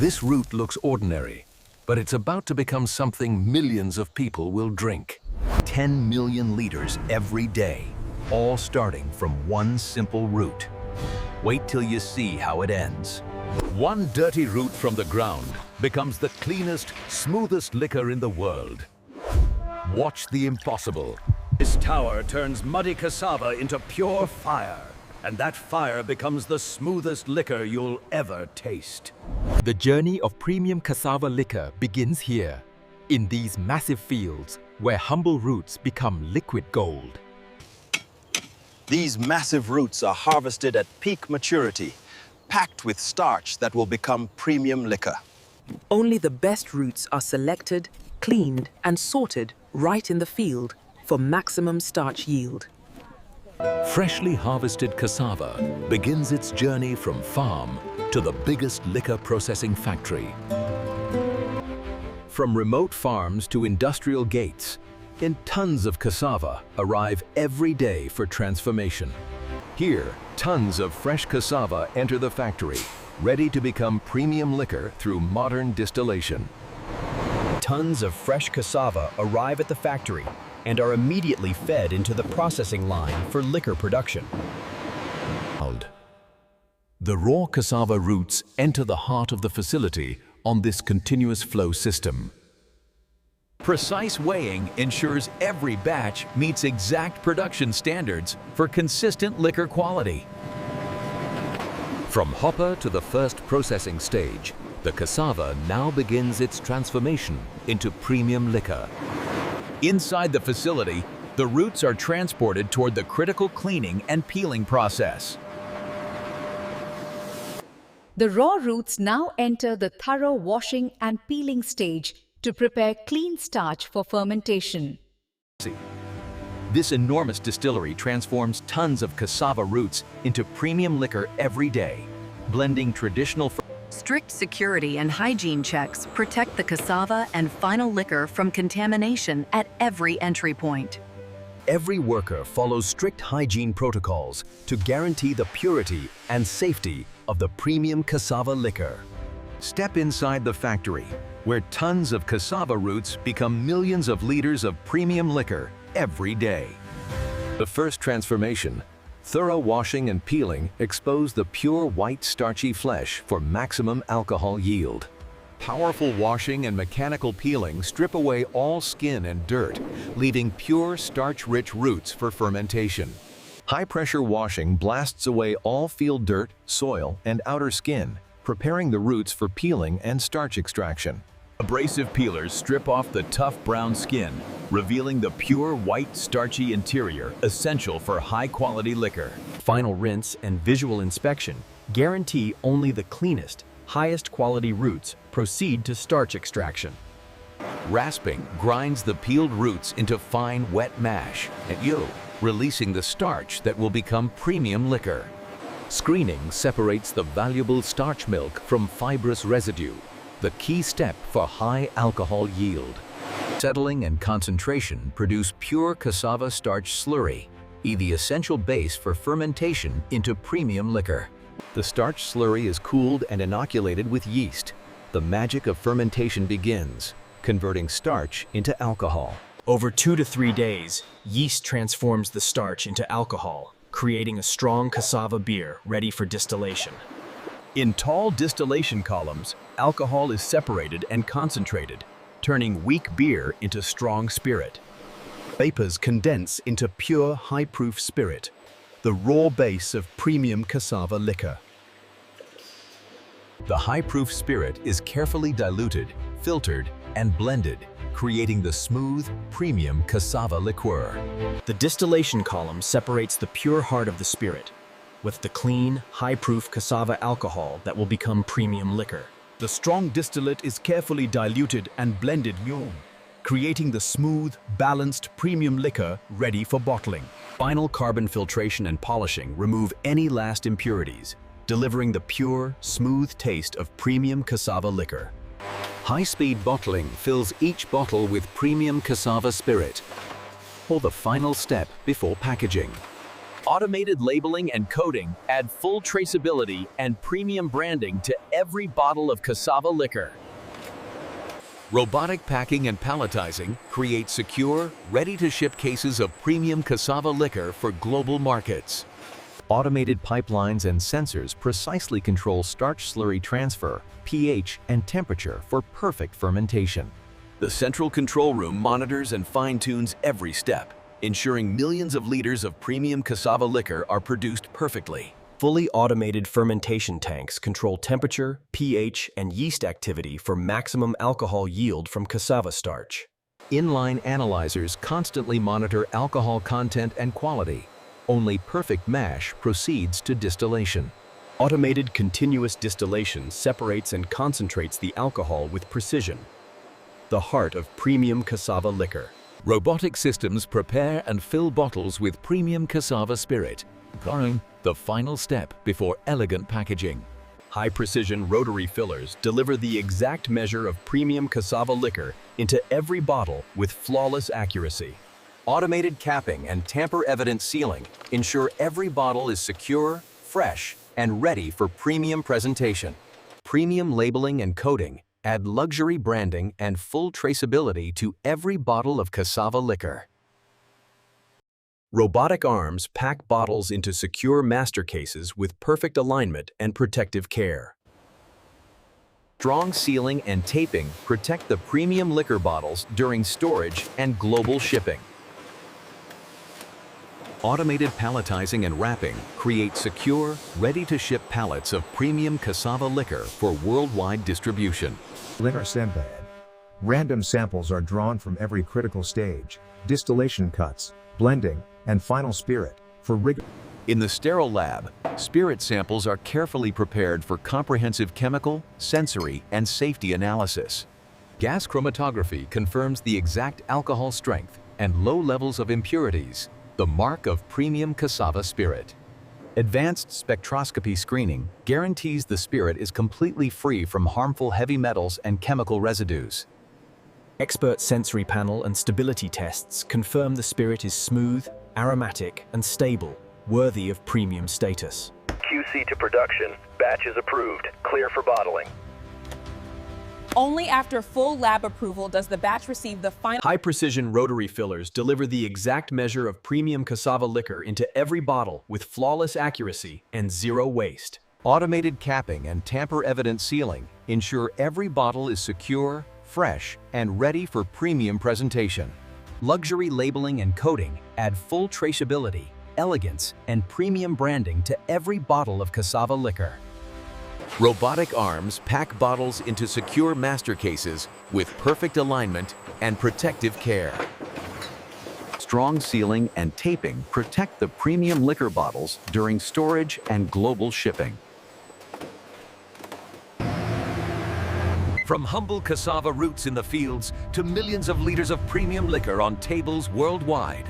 This root looks ordinary, but it's about to become something millions of people will drink. 10 million liters every day, all starting from one simple root. Wait till you see how it ends. One dirty root from the ground becomes the cleanest, smoothest liquor in the world. Watch the impossible. This tower turns muddy cassava into pure fire, and that fire becomes the smoothest liquor you'll ever taste. The journey of premium cassava liquor begins here, in these massive fields where humble roots become liquid gold. These massive roots are harvested at peak maturity, packed with starch that will become premium liquor. Only the best roots are selected, cleaned, and sorted right in the field for maximum starch yield. Freshly harvested cassava begins its journey from farm to the biggest liquor processing factory. From remote farms to industrial gates, tons of cassava arrive every day for transformation. Here, tons of fresh cassava enter the factory, ready to become premium liquor through modern distillation. Tons of fresh cassava arrive at the factory and are immediately fed into the processing line for liquor production. The raw cassava roots enter the heart of the facility on this continuous flow system. Precise weighing ensures every batch meets exact production standards for consistent liquor quality. From hopper to the first processing stage, the cassava now begins its transformation into premium liquor. Inside the facility, the roots are transported toward the critical cleaning and peeling process. The raw roots now enter the thorough washing and peeling stage to prepare clean starch for fermentation. This enormous distillery transforms tons of cassava roots into premium liquor every day, blending traditional. Strict security and hygiene checks protect the cassava and final liquor from contamination at every entry point. Every worker follows strict hygiene protocols to guarantee the purity and safety of the premium cassava liquor. Step inside the factory, where tons of cassava roots become millions of liters of premium liquor every day. The first transformation, thorough washing and peeling, expose the pure white starchy flesh for maximum alcohol yield. Powerful washing and mechanical peeling strip away all skin and dirt, leaving pure starch-rich roots for fermentation. High-pressure washing blasts away all field dirt, soil, and outer skin, preparing the roots for peeling and starch extraction. Abrasive peelers strip off the tough brown skin, revealing the pure white starchy interior essential for high-quality liquor. Final rinse and visual inspection guarantee only the cleanest, highest quality roots proceed to starch extraction. Rasping grinds the peeled roots into fine, wet mash, releasing the starch that will become premium liquor. Screening separates the valuable starch milk from fibrous residue, the key step for high alcohol yield. Settling and concentration produce pure cassava starch slurry, the essential base for fermentation into premium liquor. The starch slurry is cooled and inoculated with yeast. The magic of fermentation begins, converting starch into alcohol. Over 2 to 3 days, yeast transforms the starch into alcohol, creating a strong cassava beer ready for distillation. In tall distillation columns, alcohol is separated and concentrated, turning weak beer into strong spirit. Vapors condense into pure, high-proof spirit, the raw base of premium cassava liquor. The high-proof spirit is carefully diluted, filtered, and blended, creating the smooth, premium cassava liqueur. The distillation column separates the pure heart of the spirit, with the clean, high-proof cassava alcohol that will become premium liquor. The strong distillate is carefully diluted and blended, creating the smooth, balanced premium liquor ready for bottling. Final carbon filtration and polishing remove any last impurities, delivering the pure, smooth taste of premium cassava liquor. High-speed bottling fills each bottle with premium cassava spirit, or the final step before packaging. Automated labeling and coding add full traceability and premium branding to every bottle of Cassava liquor. Robotic packing and palletizing create secure, ready-to-ship cases of premium Cassava liquor for global markets. Automated pipelines and sensors precisely control starch slurry transfer, pH, and temperature for perfect fermentation. The central control room monitors and fine-tunes every step, ensuring millions of liters of premium Cassava liquor are produced perfectly. Fully automated fermentation tanks control temperature, pH, and yeast activity for maximum alcohol yield from cassava starch. Inline analyzers constantly monitor alcohol content and quality. Only perfect mash proceeds to distillation. Automated continuous distillation separates and concentrates the alcohol with precision. The heart of premium Cassava liquor. Robotic systems prepare and fill bottles with premium Cassava spirit, the final step before elegant packaging. High-precision rotary fillers deliver the exact measure of premium Cassava liquor into every bottle with flawless accuracy. Automated capping and tamper-evident sealing ensure every bottle is secure, fresh, and ready for premium presentation. Premium labeling and coding add luxury branding and full traceability to every bottle of Cassava liquor. Robotic arms pack bottles into secure master cases with perfect alignment and protective care. Strong sealing and taping protect the premium liquor bottles during storage and global shipping. Automated palletizing and wrapping create secure, ready-to-ship pallets of premium Cassava liquor for worldwide distribution. Immersive. Random samples are drawn from every critical stage, distillation cuts, blending, and final spirit, for rigor. In the sterile lab, spirit samples are carefully prepared for comprehensive chemical, sensory, and safety analysis. Gas chromatography confirms the exact alcohol strength and low levels of impurities, the mark of premium Cassava spirit. Advanced spectroscopy screening guarantees the spirit is completely free from harmful heavy metals and chemical residues. Expert sensory panel and stability tests confirm the spirit is smooth, aromatic, and stable, worthy of premium status. QC to production. Batch is approved. Clear for bottling. Only after full lab approval does the batch receive the final. High-precision rotary fillers deliver the exact measure of premium Cassava liquor into every bottle with flawless accuracy and zero waste. Automated capping and tamper-evident sealing ensure every bottle is secure, fresh, and ready for premium presentation. Luxury labeling and coding add full traceability, elegance, and premium branding to every bottle of Cassava liquor. Robotic arms pack bottles into secure master cases with perfect alignment and protective care. Strong sealing and taping protect the premium liquor bottles during storage and global shipping. From humble Cassava roots in the fields to millions of liters of premium liquor on tables worldwide,